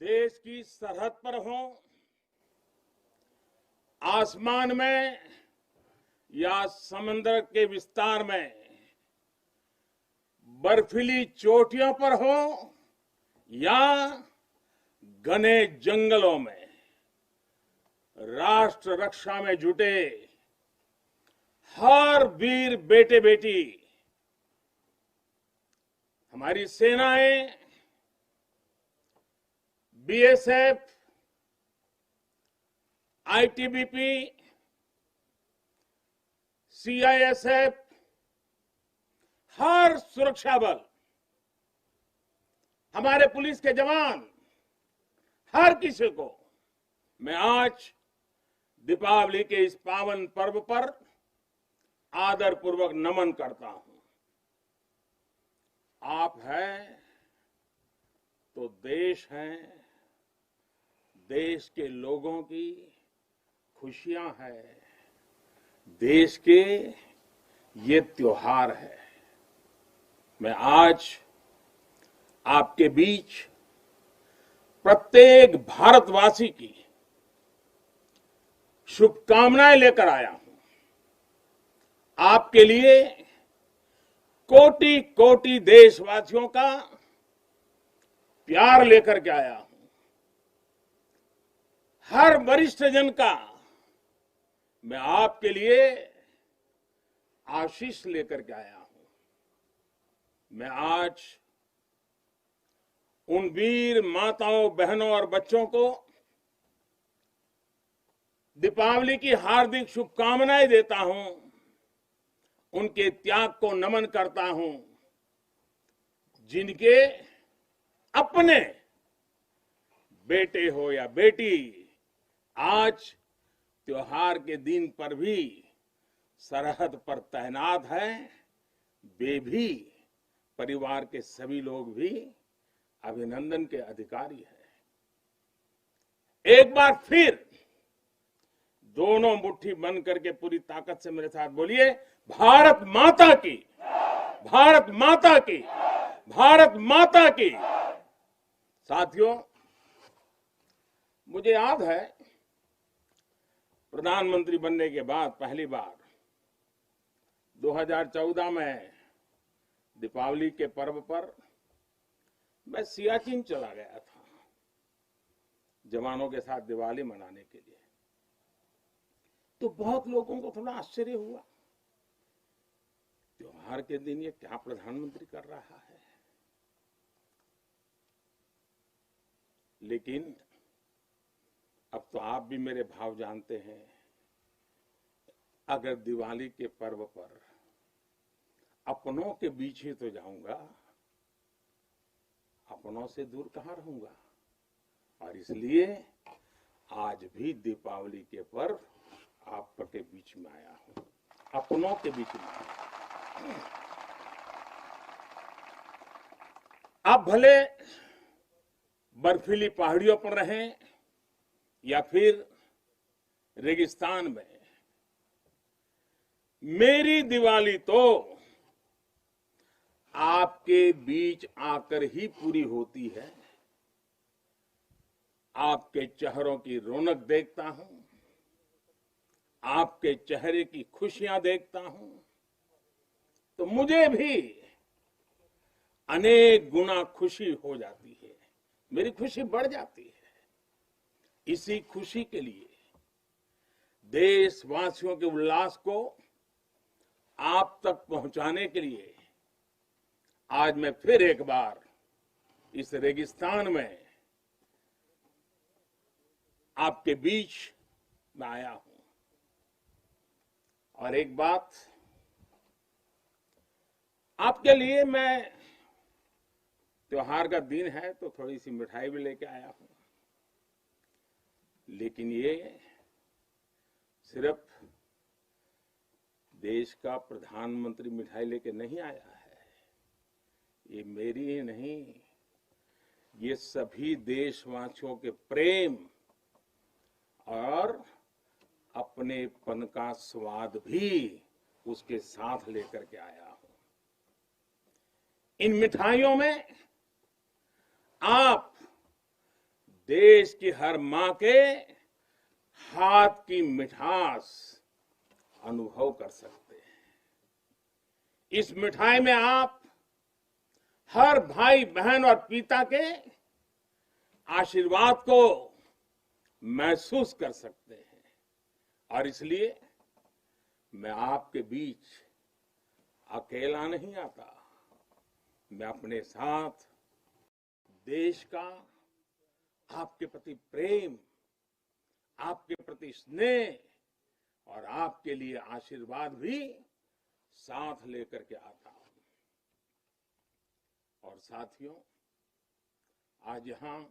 देश की सरहद पर हो, आसमान में या समंदर के विस्तार में, बर्फीली चोटियों पर हो या घने जंगलों में, राष्ट्र रक्षा में जुटे हर वीर बेटे बेटी, हमारी सेनाएं, बीएसएफ, आईटीबीपी, सीआईएसएफ, हर सुरक्षा बल, हमारे पुलिस के जवान, हर किसी को मैं आज दीपावली के इस पावन पर्व पर आदर पूर्वक नमन करता हूं। आप हैं तो देश है, देश के लोगों की खुशियां है, देश के ये त्योहार है। मैं आज आपके बीच प्रत्येक भारतवासी की शुभकामनाएं लेकर आया हूं। आपके लिए कोटि कोटि देशवासियों का प्यार लेकर के आया हूं। हर वरिष्ठ जन का मैं आपके लिए आशीष लेकर के आया हूं। मैं आज उन वीर माताओं, बहनों और बच्चों को दीपावली की हार्दिक शुभकामनाएं देता हूं, उनके त्याग को नमन करता हूं, जिनके अपने बेटे हो या बेटी आज त्योहार के दिन पर भी सरहद पर तैनात हैं। वे भी, परिवार के सभी लोग भी अभिनंदन के अधिकारी हैं। एक बार फिर दोनों मुट्ठी बंद करके पूरी ताकत से मेरे साथ बोलिए, भारत माता की, भारत माता की, भारत माता की। साथियों, मुझे याद है प्रधानमंत्री बनने के बाद पहली बार 2014 में दीपावली के पर्व पर मैं सियाचिन चला गया था जवानों के साथ दिवाली मनाने के लिए। तो बहुत लोगों को थोड़ा आश्चर्य हुआ, त्योहार के दिन ये क्या प्रधानमंत्री कर रहा है। लेकिन अब तो आप भी मेरे भाव जानते हैं। अगर दिवाली के पर्व पर अपनों के बीच ही तो जाऊंगा, अपनों से दूर कहां रहूंगा। और इसलिए आज भी दीपावली के पर्व आपके बीच में आया हूं, अपनों के बीच में आया हूं। आप भले बर्फीली पहाड़ियों पर रहें या फिर रेगिस्तान में, मेरी दिवाली तो आपके बीच आकर ही पूरी होती है। आपके चेहरों की रौनक देखता हूं, आपके चेहरे की खुशियां देखता हूं, तो मुझे भी अनेक गुना खुशी हो जाती है, मेरी खुशी बढ़ जाती है। इसी खुशी के लिए, देशवासियों के उल्लास को आप तक पहुंचाने के लिए आज मैं फिर एक बार इस रेगिस्तान में आपके बीच में आया हूं। और एक बात आपके लिए, मैं त्योहार का दिन है तो थोड़ी सी मिठाई भी लेके आया हूं। लेकिन ये सिर्फ देश का प्रधानमंत्री मिठाई लेके नहीं आया है। ये मेरी ही नहीं, ये सभी देशवासियों के प्रेम और अपनेपन का स्वाद भी उसके साथ लेकर के आया हूं। इन मिठाइयों में आप देश की हर मां के हाथ की मिठास अनुभव कर सकते हैं। इस मिठाई में आप हर भाई बहन और पिता के आशीर्वाद को महसूस कर सकते हैं और इसलिए मैं आपके बीच अकेला नहीं आता। मैं अपने साथ देश का आपके प्रति प्रेम, आपके प्रति स्नेह और आपके लिए आशीर्वाद भी साथ लेकर के आता हूं। और साथियों, आज यहां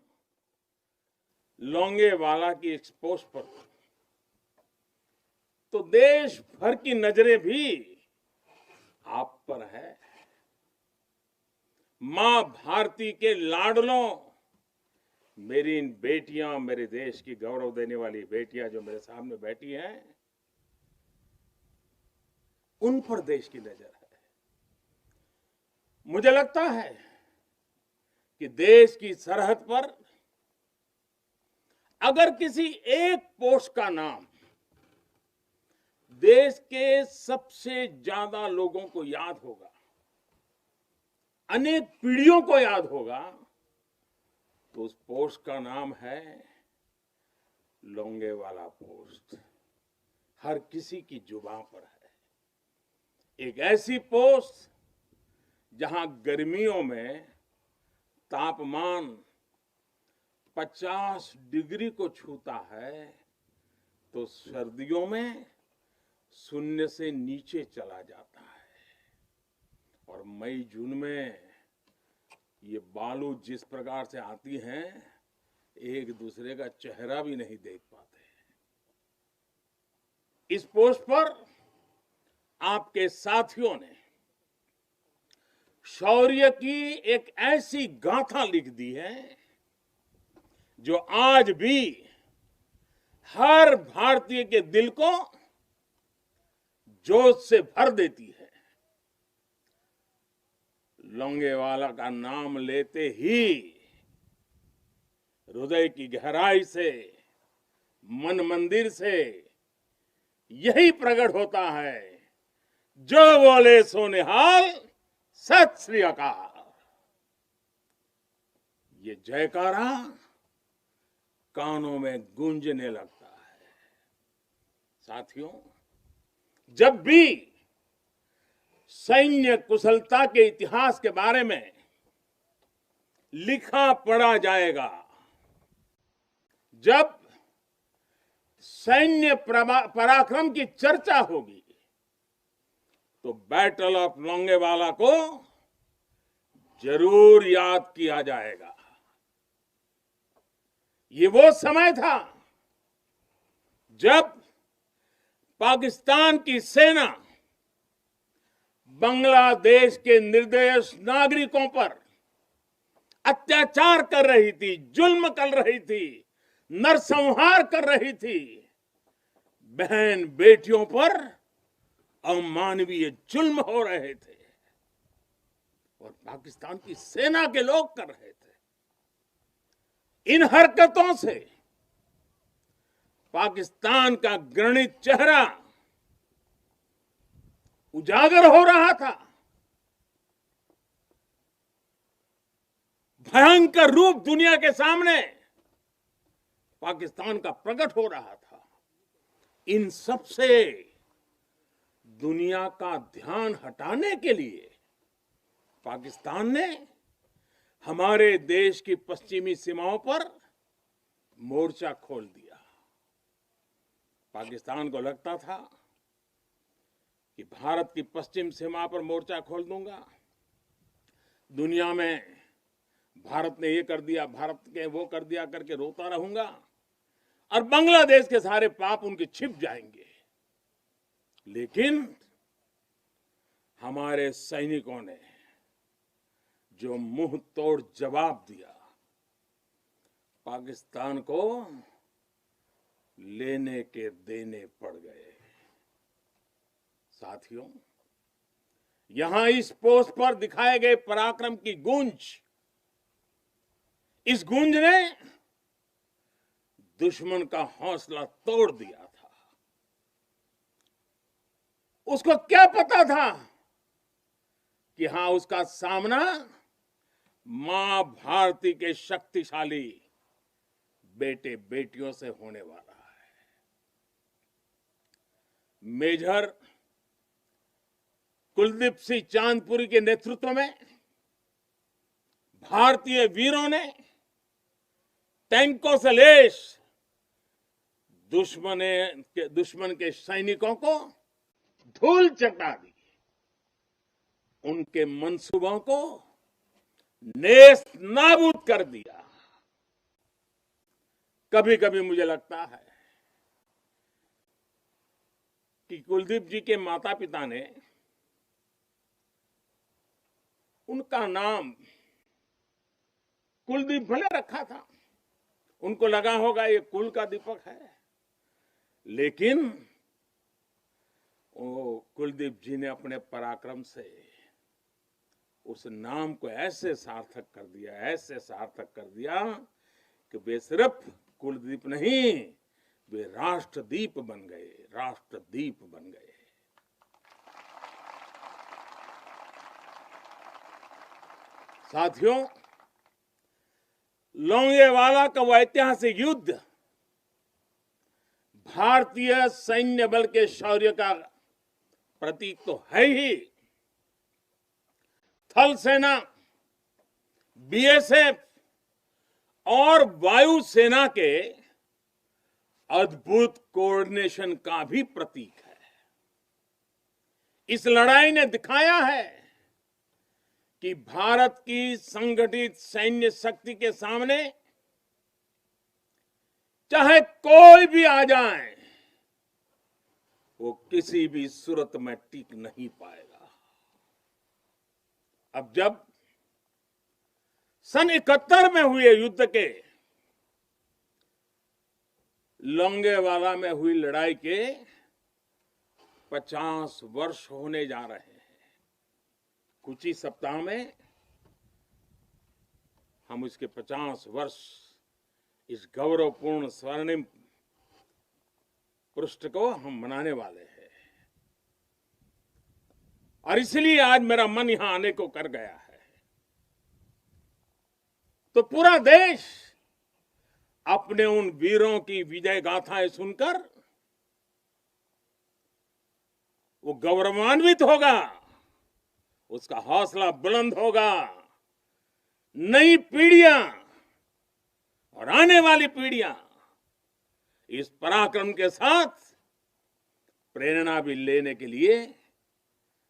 लोंगेवाला की एक्सपोज पर तो देश भर की नजरें भी आप पर है। मां भारती के लाडलों, मेरी इन बेटियां, मेरे देश की गौरव देने वाली बेटियां जो मेरे सामने बैठी हैं, उन पर देश की नजर है। मुझे लगता है कि देश की सरहद पर अगर किसी एक पोस्ट का नाम देश के सबसे ज्यादा लोगों को याद होगा, अनेक पीढ़ियों को याद होगा, तो उस पोस्ट का नाम है लोंगेवाला पोस्ट। हर किसी की जुबान पर है। एक ऐसी पोस्ट जहां गर्मियों में तापमान 50 डिग्री को छूता है, तो सर्दियों में शून्य से नीचे चला जाता है। और मई जून में ये बालू जिस प्रकार से आती हैं, एक दूसरे का चेहरा भी नहीं देख पाते। इस पोस्ट पर आपके साथियों ने शौर्य की एक ऐसी गाथा लिख दी है जो आज भी हर भारतीय के दिल को जोश से भर देती है। लोंगेवाला का नाम लेते ही हृदय की गहराई से, मन मंदिर से यही प्रकट होता है, जो बोले सो निहाल, सत श्री अकाल। ये जयकारा कानों में गूंजने लगता है। साथियों, जब भी सैन्य कुशलता के इतिहास के बारे में लिखा पढ़ा जाएगा, जब सैन्य पराक्रम की चर्चा होगी, तो बैटल ऑफ लोंगेवाला को जरूर याद किया जाएगा। ये वो समय था जब पाकिस्तान की सेना बांग्लादेश के निर्दोष नागरिकों पर अत्याचार कर रही थी, जुल्म कर रही थी, नरसंहार कर रही थी। बहन बेटियों पर अमानवीय जुल्म हो रहे थे और पाकिस्तान की सेना के लोग कर रहे थे। इन हरकतों से पाकिस्तान का घृणित चेहरा उजागर हो रहा था, भयंकर रूप दुनिया के सामने पाकिस्तान का प्रकट हो रहा था। इन सब से दुनिया का ध्यान हटाने के लिए पाकिस्तान ने हमारे देश की पश्चिमी सीमाओं पर मोर्चा खोल दिया। पाकिस्तान को लगता था कि भारत की पश्चिम सीमा पर मोर्चा खोल दूंगा, दुनिया में भारत ने ये कर दिया, भारत ने वो कर दिया करके रोता रहूंगा और बांग्लादेश के सारे पाप उनके छिप जाएंगे। लेकिन हमारे सैनिकों ने जो मुंह तोड़ जवाब दिया, पाकिस्तान को लेने के देने पड़ गए। साथियों, यहां इस पोस्ट पर दिखाए गए पराक्रम की गूंज, इस गूंज ने दुश्मन का हौसला तोड़ दिया था। उसको क्या पता था कि हां, उसका सामना मां भारती के शक्तिशाली बेटे बेटियों से होने वाला है। मेजर कुलदीप सिंह चांदपुरी के नेतृत्व में भारतीय वीरों ने टैंकों से लैस दुश्मन के सैनिकों को धूल चटा दी। उनके मंसूबों को नेस्त नाबूद कर दिया। कभी कभी मुझे लगता है कि कुलदीप जी के माता पिता ने उनका नाम कुलदीप भले रखा था, उनको लगा होगा ये कुल का दीपक है, लेकिन वो कुलदीप जी ने अपने पराक्रम से उस नाम को ऐसे सार्थक कर दिया कि वे सिर्फ कुलदीप नहीं, वे राष्ट्रदीप बन गए। साथियों, लोंगेवाला का वो ऐतिहासिक युद्ध भारतीय सैन्य बल के शौर्य का प्रतीक तो है ही। थल सेना, बीएसएफ और वायुसेना के अद्भुत कोऑर्डिनेशन का भी प्रतीक है। इस लड़ाई ने दिखाया है कि भारत की संगठित सैन्य शक्ति के सामने चाहे कोई भी आ जाए, वो किसी भी सूरत में टिक नहीं पाएगा। अब जब सन 71 में हुए युद्ध के लोंगेवाला में हुई लड़ाई के 50 वर्ष होने जा रहे हैं। कुछ ही सप्ताह में हम इसके 50 वर्ष इस गौरवपूर्ण स्वर्णिम पृष्ठ को हम मनाने वाले हैं। और इसलिए आज मेरा मन यहां आने को कर गया है। तो पूरा देश अपने उन वीरों की विजय गाथाएं सुनकर वो गौरवान्वित होगा, उसका हौसला बुलंद होगा। नई पीढ़ियां और आने वाली पीढ़ियां इस पराक्रम के साथ प्रेरणा भी लेने के लिए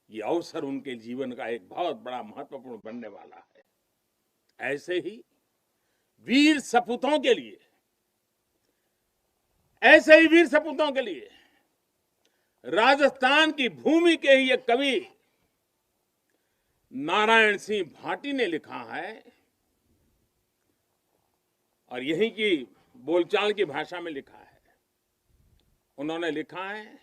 ये अवसर उनके जीवन का एक बहुत बड़ा महत्वपूर्ण बनने वाला है। ऐसे ही वीर सपूतों के लिए राजस्थान की भूमि के ही एक कवि नारायण सिंह भाटी ने लिखा है, और यहीं की बोलचाल की भाषा में लिखा है। उन्होंने लिखा है,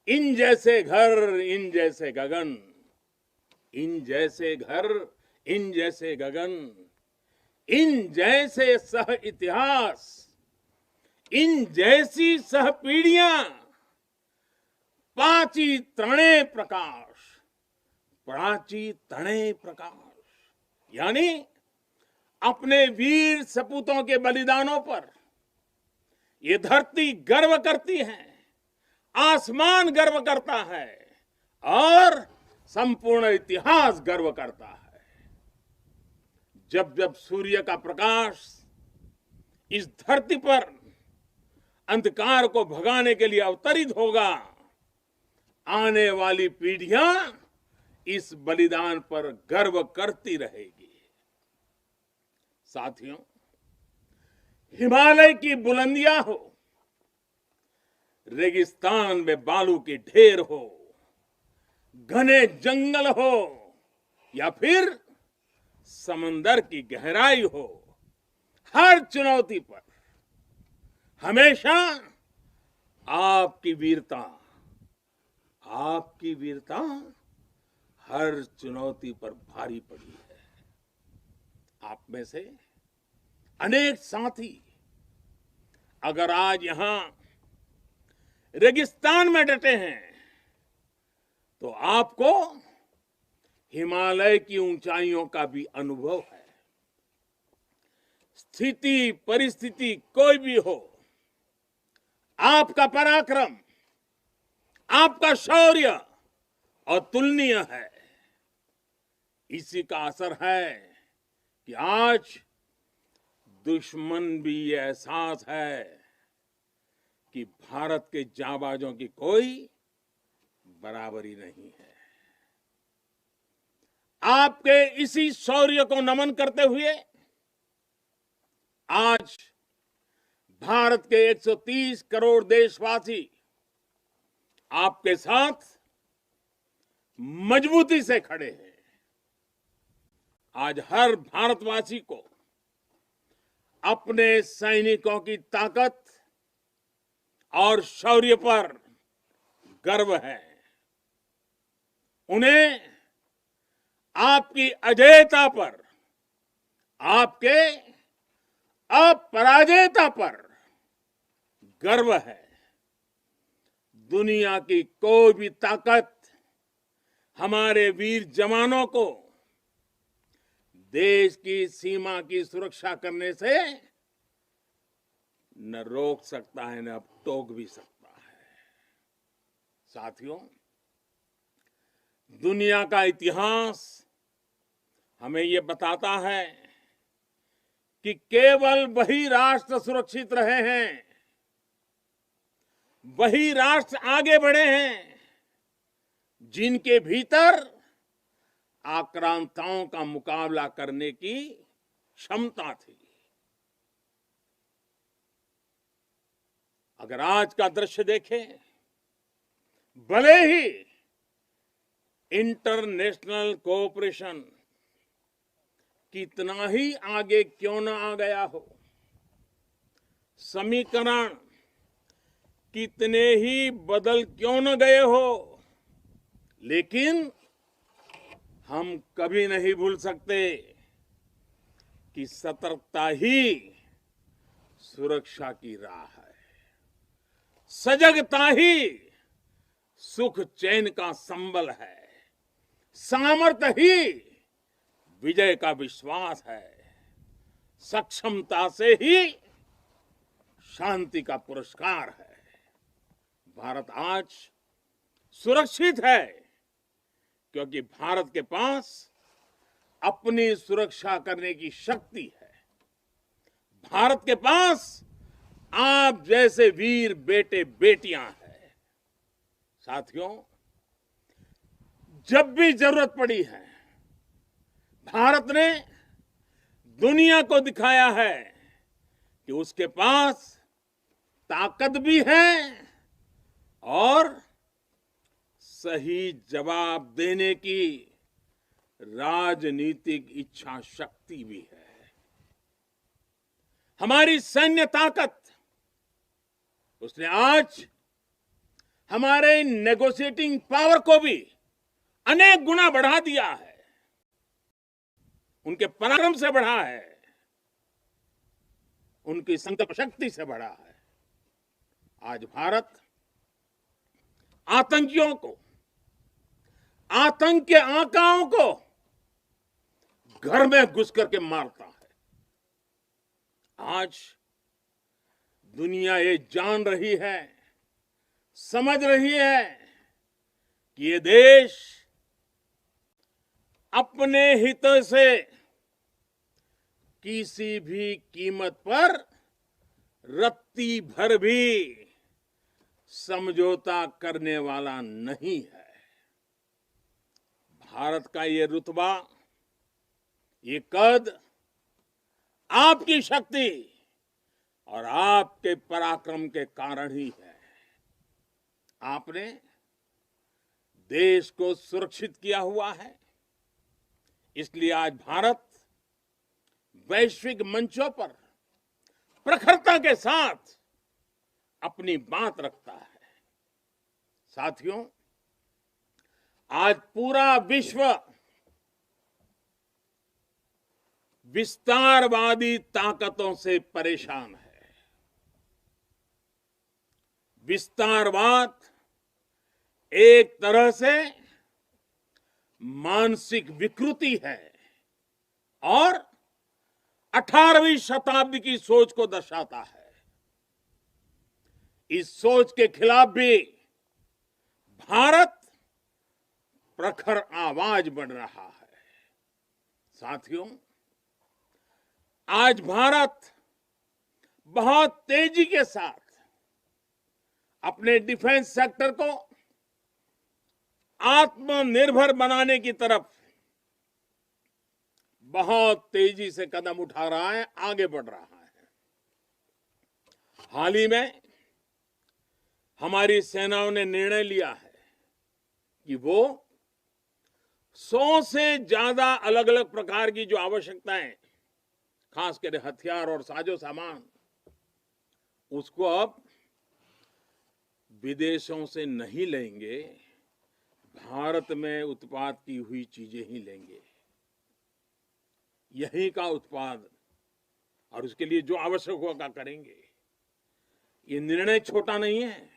इन जैसे घर इन जैसे गगन, इन जैसे घर इन जैसे गगन, इन जैसे सह इतिहास, इन जैसी सह पीढ़ियां, पाची तणे प्रकाश, प्राची तणे प्रकाश। यानी अपने वीर सपूतों के बलिदानों पर ये धरती गर्व करती है, आसमान गर्व करता है और संपूर्ण इतिहास गर्व करता है। जब जब सूर्य का प्रकाश इस धरती पर अंधकार को भगाने के लिए अवतरित होगा, आने वाली पीढ़ियां इस बलिदान पर गर्व करती रहेगी। साथियों, हिमालय की बुलंदियां हो, रेगिस्तान में बालू के ढेर हो, घने जंगल हो या फिर समंदर की गहराई हो, हर चुनौती पर हमेशा आपकी वीरता हर चुनौती पर भारी पड़ी है। आप में से अनेक साथी अगर आज यहां रेगिस्तान में डटे हैं तो आपको हिमालय की ऊंचाइयों का भी अनुभव है। स्थिति परिस्थिति कोई भी हो, आपका पराक्रम, आपका शौर्य अतुलनीय है। इसी का असर है कि आज दुश्मन भी ये एहसास है कि भारत के जांबाजों की कोई बराबरी नहीं है। आपके इसी शौर्य को नमन करते हुए आज भारत के 130 करोड़ देशवासी आपके साथ मजबूती से खड़े हैं। आज हर भारतवासी को अपने सैनिकों की ताकत और शौर्य पर गर्व है। उन्हें आपकी अजेयता पर, आपके अपराजेयता पर गर्व है। दुनिया की कोई भी ताकत हमारे वीर जवानों को देश की सीमा की सुरक्षा करने से न रोक सकता है, न टोक भी सकता है। साथियों, दुनिया का इतिहास हमें ये बताता है कि केवल वही राष्ट्र सुरक्षित रहे हैं, वही राष्ट्र आगे बढ़े हैं जिनके भीतर आक्रांताओं का मुकाबला करने की क्षमता थी। अगर आज का दृश्य देखें, भले ही इंटरनेशनल कोऑपरेशन कितना ही आगे क्यों न आ गया हो, समीकरण कितने ही बदल क्यों न गए हो, लेकिन हम कभी नहीं भूल सकते कि सतर्कता ही सुरक्षा की राह है। सजगता ही सुख चैन का संबल है। सामर्थ्य ही विजय का विश्वास है। सक्षमता से ही शांति का पुरस्कार है। भारत आज सुरक्षित है क्योंकि भारत के पास अपनी सुरक्षा करने की शक्ति है। भारत के पास आप जैसे वीर बेटे बेटियां हैं। साथियों, जब भी जरूरत पड़ी है, भारत ने दुनिया को दिखाया है कि उसके पास ताकत भी है और सही जवाब देने की राजनीतिक इच्छा शक्ति भी है। हमारी सैन्य ताकत, उसने आज हमारे नेगोशिएटिंग पावर को भी अनेक गुना बढ़ा दिया है। उनके पराक्रम से बढ़ा है, उनकी संकल्प शक्ति से बढ़ा है। आज भारत आतंकियों को, आतंक के आकाओं को घर में घुस करके मारता है। आज दुनिया ये जान रही है, समझ रही है कि ये देश अपने हितों से किसी भी कीमत पर रत्ती भर भी समझौता करने वाला नहीं है। भारत का ये रुतबा, ये कद आपकी शक्ति और आपके पराक्रम के कारण ही है। आपने देश को सुरक्षित किया हुआ है, इसलिए आज भारत वैश्विक मंचों पर प्रखरता के साथ अपनी बात रखता है। साथियों, आज पूरा विश्व विस्तारवादी ताकतों से परेशान है। विस्तारवाद एक तरह से मानसिक विकृति है और 18वीं शताब्दी की सोच को दर्शाता है। इस सोच के खिलाफ भी भारत प्रखर आवाज बढ़ रहा है। साथियों, आज भारत बहुत तेजी के साथ अपने डिफेंस सेक्टर को आत्मनिर्भर बनाने की तरफ बहुत तेजी से कदम उठा रहा है, आगे बढ़ रहा है। हाल ही में हमारी सेनाओं ने निर्णय लिया है कि वो 100 से ज्यादा अलग अलग प्रकार की जो आवश्यकताएं, खासकर हथियार और साजो सामान, उसको अब विदेशों से नहीं लेंगे, भारत में उत्पाद की हुई चीजें ही लेंगे। यही का उत्पाद और उसके लिए जो आवश्यक होगा करेंगे। ये निर्णय छोटा नहीं है।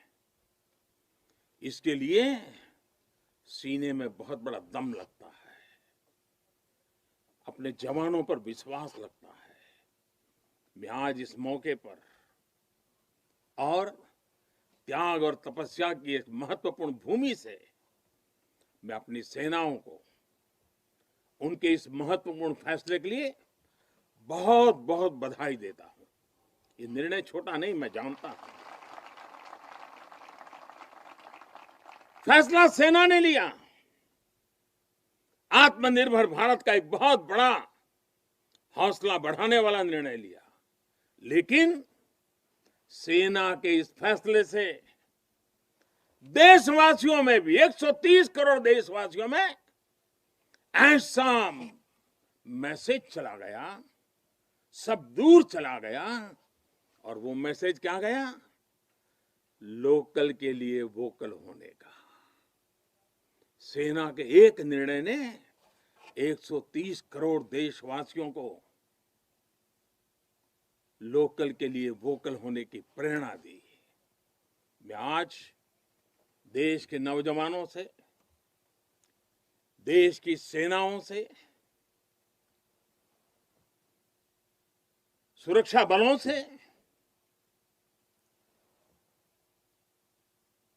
इसके लिए सीने में बहुत बड़ा दम लगता है, अपने जवानों पर विश्वास लगता है। मैं आज इस मौके पर और त्याग और तपस्या की एक महत्वपूर्ण भूमि से मैं अपनी सेनाओं को उनके इस महत्वपूर्ण फैसले के लिए बहुत बहुत बधाई देता हूं। ये निर्णय छोटा नहीं, मैं जानता हूं। फैसला सेना ने लिया, आत्मनिर्भर भारत का एक बहुत बड़ा हौसला बढ़ाने वाला निर्णय लिया। लेकिन सेना के इस फैसले से देशवासियों में भी, 130 करोड़ देशवासियों में ऐसा मैसेज चला गया, सब दूर चला गया। और वो मैसेज क्या गया? लोकल के लिए वोकल होने का। सेना के एक निर्णय ने 130 करोड़ देशवासियों को लोकल के लिए वोकल होने की प्रेरणा दी। मैं आज देश के नौजवानों से, देश की सेनाओं से, सुरक्षा बलों से,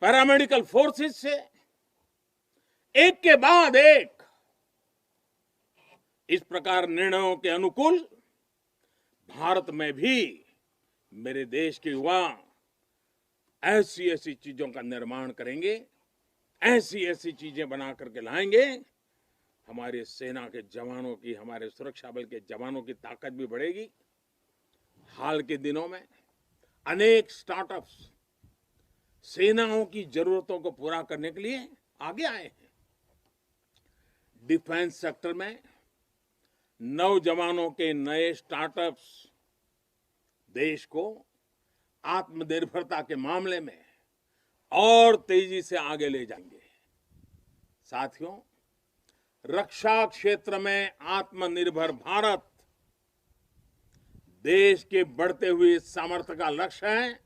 पैरामेडिकल फोर्सेस से एक के बाद एक इस प्रकार निर्णयों के अनुकूल भारत में भी मेरे देश के युवा ऐसी ऐसी चीजों का निर्माण करेंगे, ऐसी ऐसी चीजें बना करके लाएंगे। हमारे सेना के जवानों की, हमारे सुरक्षा बल के जवानों की ताकत भी बढ़ेगी। हाल के दिनों में अनेक स्टार्टअप्स सेनाओं की जरूरतों को पूरा करने के लिए आगे आए हैं। डिफेंस सेक्टर में नौजवानों के नए स्टार्टअप्स देश को आत्मनिर्भरता के मामले में और तेजी से आगे ले जाएंगे। साथियों, रक्षा क्षेत्र में आत्मनिर्भर भारत देश के बढ़ते हुए सामर्थ्य का लक्ष्य है।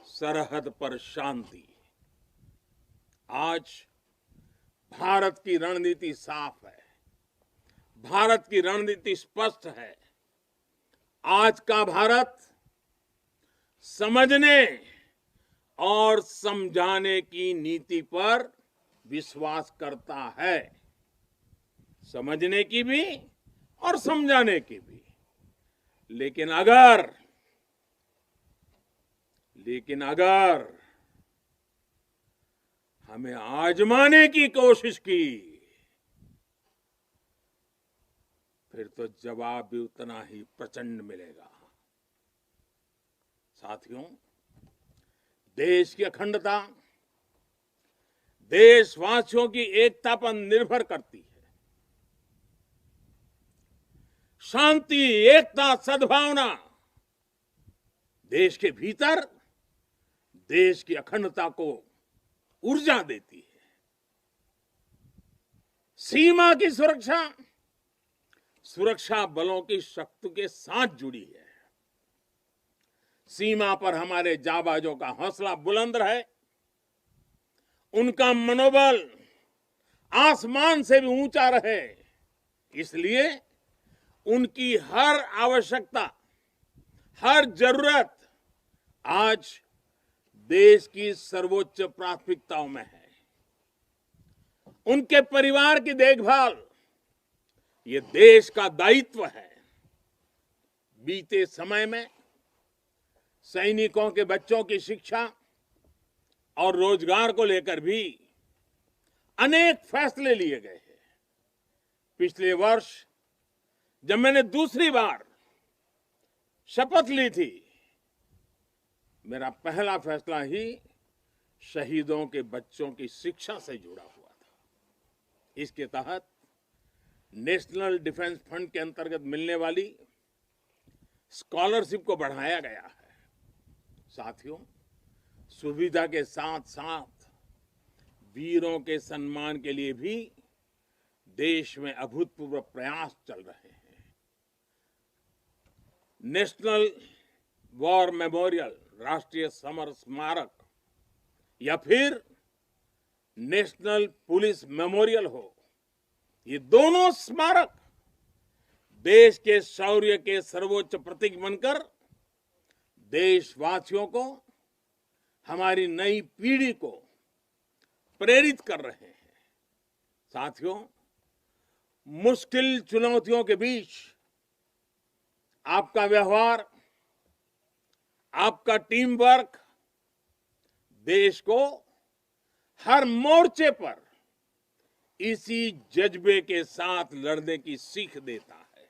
सरहद पर शांति। आज भारत की रणनीति साफ है, भारत की रणनीति स्पष्ट है। आज का भारत समझने और समझाने की नीति पर विश्वास करता है, समझने की भी और समझाने की भी। लेकिन अगर हमें आजमाने की कोशिश की, फिर तो जवाब भी उतना ही प्रचंड मिलेगा। साथियों, देश की अखंडता देशवासियों की एकता पर निर्भर करती है। शांति, एकता, सद्भावना देश के भीतर देश की अखंडता को ऊर्जा देती है। सीमा की सुरक्षा सुरक्षा बलों की शक्ति के साथ जुड़ी है। सीमा पर हमारे जाबाजों का हौसला बुलंद रहे, उनका मनोबल आसमान से भी ऊंचा रहे, इसलिए उनकी हर आवश्यकता, हर जरूरत आज देश की सर्वोच्च प्राथमिकताओं में है। उनके परिवार की देखभाल ये देश का दायित्व है। बीते समय में सैनिकों के बच्चों की शिक्षा और रोजगार को लेकर भी अनेक फैसले लिए गए हैं। पिछले वर्ष जब मैंने दूसरी बार शपथ ली थी, मेरा पहला फैसला ही शहीदों के बच्चों की शिक्षा से जुड़ा हुआ था। इसके तहत नेशनल डिफेंस फंड के अंतर्गत मिलने वाली स्कॉलरशिप को बढ़ाया गया है। साथियों, सुविधा के साथ साथ वीरों के सम्मान के लिए भी देश में अभूतपूर्व प्रयास चल रहे हैं। नेशनल वॉर मेमोरियल, राष्ट्रीय समर स्मारक, या फिर नेशनल पुलिस मेमोरियल हो, ये दोनों स्मारक देश के शौर्य के सर्वोच्च प्रतीक बनकर देशवासियों को, हमारी नई पीढ़ी को प्रेरित कर रहे हैं। साथियों, मुश्किल चुनौतियों के बीच आपका व्यवहार, आपका टीम वर्क देश को हर मोर्चे पर इसी जज्बे के साथ लड़ने की सीख देता है।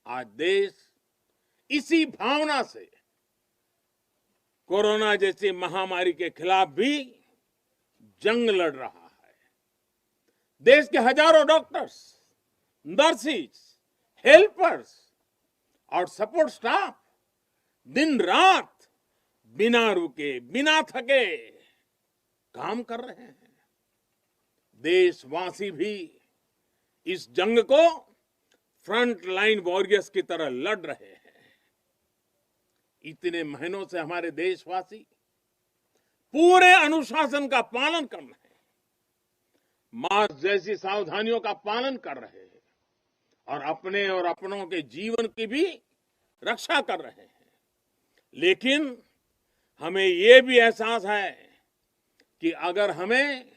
आज देश इसी भावना से कोरोना जैसी महामारी के खिलाफ भी जंग लड़ रहा है। देश के हजारों डॉक्टर्स, नर्सिस, हेल्पर्स और सपोर्ट स्टाफ दिन रात बिना रुके, बिना थके काम कर रहे हैं। देशवासी भी इस जंग को फ्रंट लाइन वॉरियर्स की तरह लड़ रहे हैं। इतने महीनों से हमारे देशवासी पूरे अनुशासन का पालन कर रहे हैं, मास्क जैसी सावधानियों का पालन कर रहे हैं और अपने और अपनों के जीवन की भी रक्षा कर रहे हैं। लेकिन हमें ये भी एहसास है कि अगर हमें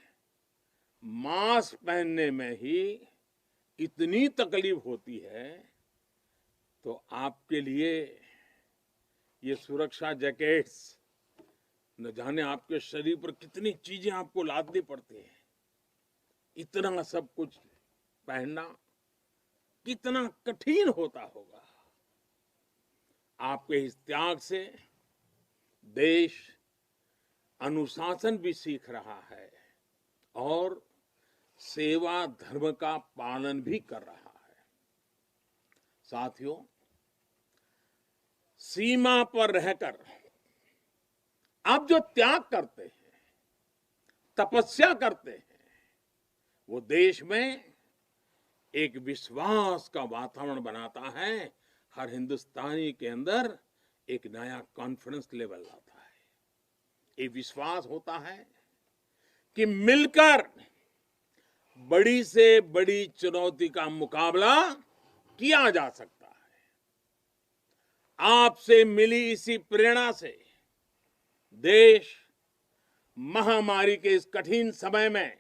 मास्क पहनने में ही इतनी तकलीफ होती है, तो आपके लिए ये सुरक्षा जैकेट्स, न जाने आपके शरीर पर कितनी चीजें आपको लादनी पड़ती हैं। इतना सब कुछ पहनना कितना कठिन होता होगा। आपके इस त्याग से देश अनुशासन भी सीख रहा है और सेवा धर्म का पालन भी कर रहा है। साथियों, सीमा पर रहकर आप जो त्याग करते हैं, तपस्या करते हैं, वो देश में एक विश्वास का वातावरण बनाता है। हर हिंदुस्तानी के अंदर एक नया कॉन्फिडेंस लेवल लाता है। ये विश्वास होता है कि मिलकर बड़ी से बड़ी चुनौती का मुकाबला किया जा सकता है। आपसे मिली इसी प्रेरणा से देश महामारी के इस कठिन समय में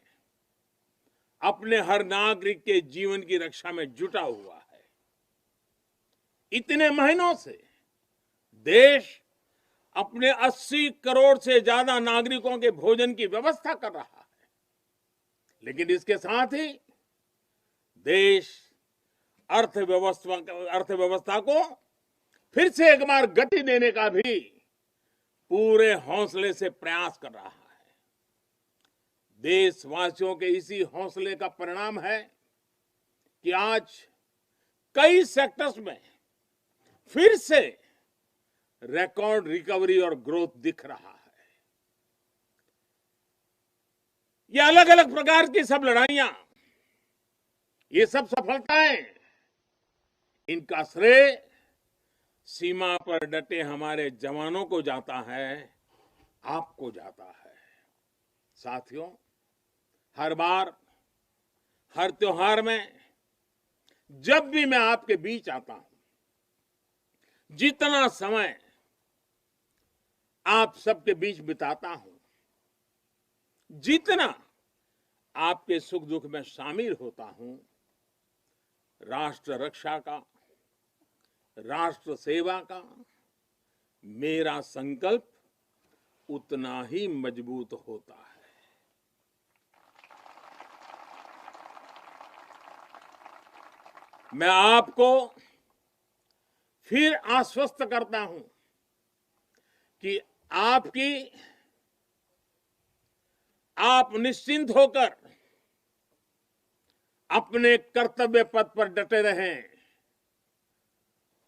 अपने हर नागरिक के जीवन की रक्षा में जुटा हुआ है। इतने महीनों से देश अपने 80 करोड़ से ज्यादा नागरिकों के भोजन की व्यवस्था कर रहा है, लेकिन इसके साथ ही देश अर्थव्यवस्था को फिर से एक बार गति देने का भी पूरे हौसले से प्रयास कर रहा है। देशवासियों के इसी हौसले का परिणाम है कि आज कई सेक्टर्स में फिर से रिकॉर्ड रिकवरी और ग्रोथ दिख रहा है। ये अलग अलग प्रकार की सब लड़ाइयां, ये सब सफलताएं, इनका श्रेय सीमा पर डटे हमारे जवानों को जाता है, आपको जाता है। साथियों, हर बार, हर त्योहार में जब भी मैं आपके बीच आता हूं, जितना समय आप सबके बीच बिताता हूं, जितना आपके सुख दुख में शामिल होता हूं, राष्ट्र रक्षा का, राष्ट्र सेवा का मेरा संकल्प उतना ही मजबूत होता है। मैं आपको फिर आश्वस्त करता हूं कि आप निश्चिंत होकर अपने कर्तव्य पथ पर डटे रहें।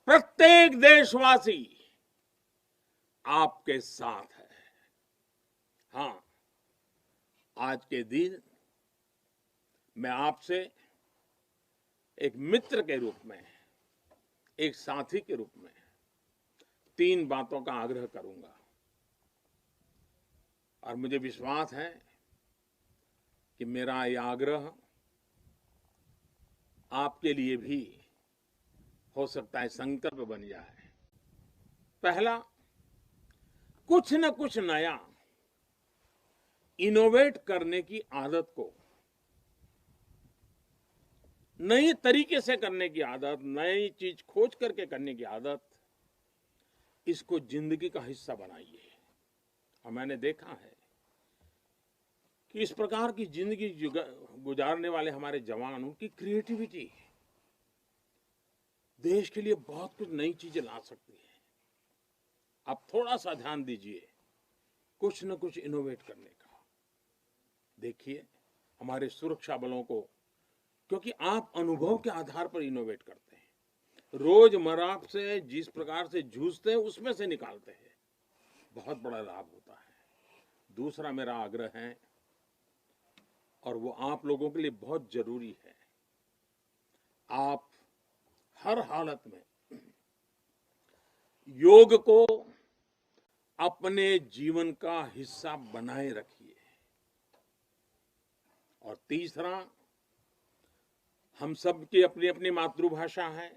प्रत्येक देशवासी आपके साथ है। हां, आज के दिन मैं आपसे एक मित्र के रूप में, एक साथी के रूप में 3 बातों का आग्रह करूंगा और मुझे विश्वास है कि मेरा यह आग्रह आपके लिए भी हो सकता है संकल्प बन जाए। पहला, कुछ न कुछ नया इनोवेट करने की आदत को, नई तरीके से करने की आदत, नई चीज खोज करके करने की आदत, इसको जिंदगी का हिस्सा बनाइए। और मैंने देखा है कि इस प्रकार की जिंदगी गुजारने वाले हमारे जवान, उनकी क्रिएटिविटी देश के लिए बहुत कुछ नई चीजें ला सकती है। आप थोड़ा सा ध्यान दीजिए कुछ न कुछ इनोवेट करने का। देखिए हमारे सुरक्षा बलों को, क्योंकि आप अनुभव के आधार पर इनोवेट करते हैं, रोजमर्रा से जिस प्रकार से जूझते हैं उसमें से निकालते हैं, बहुत बड़ा लाभ होता है। दूसरा मेरा आग्रह है, और वो आप लोगों के लिए बहुत जरूरी है, आप हर हालत में योग को अपने जीवन का हिस्सा बनाए रखिए। और तीसरा, हम सब की अपनी अपनी मातृभाषा है।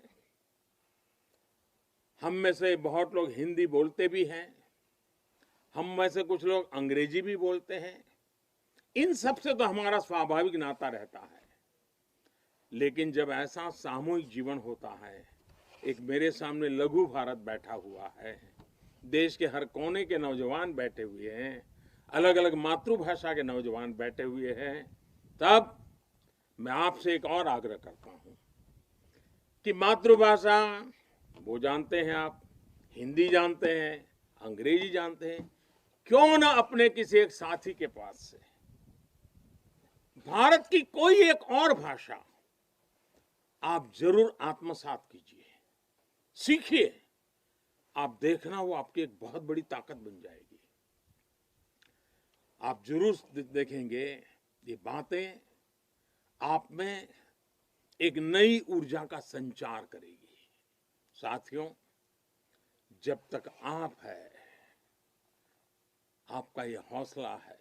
हम में से बहुत लोग हिंदी बोलते भी हैं, हम में से कुछ लोग अंग्रेजी भी बोलते हैं। इन सब से तो हमारा स्वाभाविक नाता रहता है। लेकिन जब ऐसा सामूहिक जीवन होता है, एक मेरे सामने लघु भारत बैठा हुआ है, देश के हर कोने के नौजवान बैठे हुए हैं, अलग अलग मातृभाषा के नौजवान बैठे हुए हैं, तब मैं आपसे एक और आग्रह करता हूं कि मातृभाषा वो जानते हैं आप, हिंदी जानते हैं, अंग्रेजी जानते हैं, क्यों ना अपने किसी एक साथी के पास से भारत की कोई एक और भाषा आप जरूर आत्मसात कीजिए, सीखिए। आप देखना वो आपकी एक बहुत बड़ी ताकत बन जाएगी। आप जरूर देखेंगे ये बातें आप में एक नई ऊर्जा का संचार करेगी। साथियों, जब तक आप है, आपका ये हौसला है,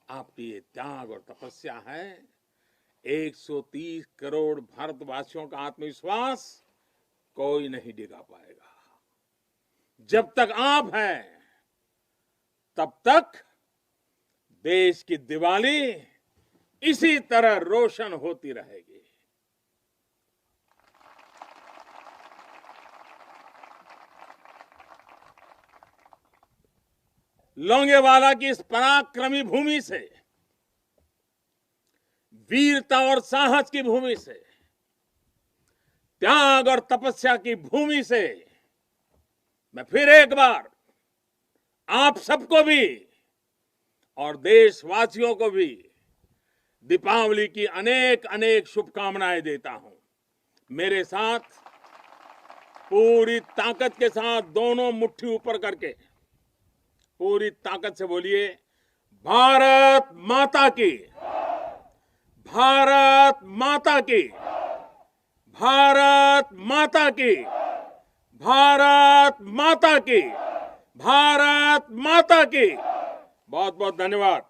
आपकी ये त्याग और तपस्या है, 130 करोड़ भारतवासियों का आत्मविश्वास कोई नहीं डिगा पाएगा। जब तक आप हैं, तब तक देश की दिवाली इसी तरह रोशन होती रहेगी। लोंगेवाला की इस पराक्रमी भूमि से, वीरता और साहस की भूमि से, त्याग और तपस्या की भूमि से मैं फिर एक बार आप सबको भी और देशवासियों को भी दीपावली की अनेक अनेक शुभकामनाएं देता हूं। मेरे साथ पूरी ताकत के साथ दोनों मुट्ठी ऊपर करके पूरी ताकत से बोलिए, भारत माता की, भारत माता की, भारत माता की, भारत माता की, भारत माता की। बहुत बहुत धन्यवाद।